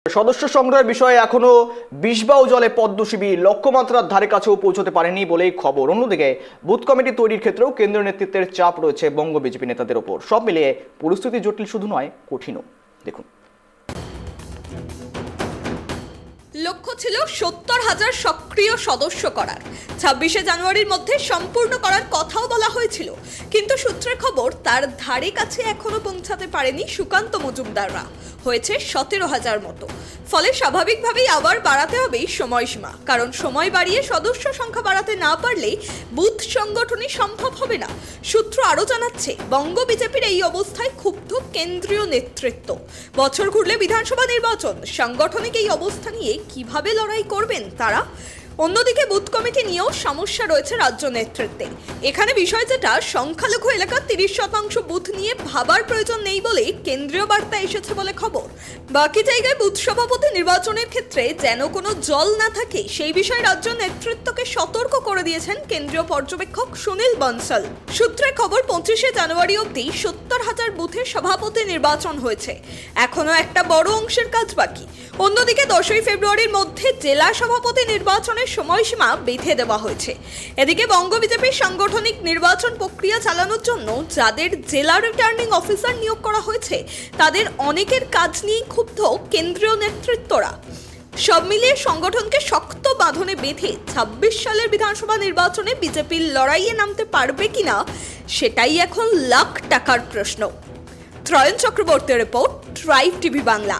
সদস্য সংগ্রহের বিষয়ে এখনো বিষবাও জলে পদ্ম শিবির লক্ষ্যমাত্রার ধারে কাছেও পৌঁছতে পারেনি বলেই খবর। অন্যদিকে বুথ কমিটি তৈরির ক্ষেত্রেও কেন্দ্রীয় নেতৃত্বের চাপ রয়েছে বঙ্গ বিজেপি নেতাদের ওপর। সব মিলিয়ে পরিস্থিতি জটিল শুধু নয়, কঠিনও। দেখুন, লক্ষ্য ছিল ৭০,০০০ সক্রিয় সদস্য করার। ২৬শে জানুয়ারির মধ্যে সম্পূর্ণ করার কথাও বলা হয়েছিল, কিন্তু সূত্রের খবর তার ধারে কাছে এখনো পৌঁছাতে পারেনি সুকান্ত মজুমদাররা। হয়েছে ১৭,০০০ মতো। ফলে স্বাভাবিকভাবেই আবার বাড়াতে হবে সময়সীমা, কারণ সময় বাড়িয়ে সদস্য সংখ্যা বাড়াতে না পারলেই বুথ সংগঠনই সম্ভব হবে না। সূত্র আরও জানাচ্ছে, বঙ্গ বিজেপির এই অবস্থায় ক্ষুব্ধ কেন্দ্রীয় নেতৃত্ব। বছর ঘুরলে বিধানসভা নির্বাচন, সাংগঠনিক এই অবস্থা নিয়ে কিভাবে লড়াই করবেন তারা? অন্যদিকে বুথ কমিটি নিয়েও সমস্যা রয়েছে রাজ্য নেতৃত্বে। এখানে বিষয় যেটা, সংখ্যালঘু এলাকার ৩০% বুথ নিয়ে ভাবার প্রয়োজন নেই বলে কেন্দ্রীয় বার্তা এসেছে বলে খবর। বাকি জায়গায় বুথ সভাপতি নির্বাচনের ক্ষেত্রে যেন কোনো জল না থাকে, সেই বিষয়ে রাজ্য নেতৃত্বকে সতর্ক করে দিয়েছেন কেন্দ্রীয় পর্যবেক্ষক সুনীল বনসল। সূত্রের খবর, ২৫শে জানুয়ারি অবধি ৭০,০০০ বুথের সভাপতি নির্বাচন হয়েছে। এখনো একটা বড় অংশের কাজ বাকি। অন্যদিকে ১০ই ফেব্রুয়ারির মধ্যে জেলা সভাপতি নির্বাচনের সময়সীমা বেঁধে দেওয়া হয়েছে। এদিকে বঙ্গ বিজেপির সাংগঠনিক নির্বাচন প্রক্রিয়া চালানোর জন্য যাদের জেলা রিটার্নিং অফিসার নিয়োগ করা হয়েছে, তাদের অনেকের কাজ নিয়ে ক্ষুব্ধ কেন্দ্রীয় নেতৃত্বরা। সব মিলিয়ে সংগঠনকে শক্ত বাঁধনে বেঁধে ২৬ সালের বিধানসভা নির্বাচনে বিজেপির লড়াইয়ে নামতে পারবে কিনা, সেটাই এখন লাখ টাকার প্রশ্ন। ত্রয়ন চক্রবর্তীর রিপোর্ট, ট্রাইব টিভি বাংলা।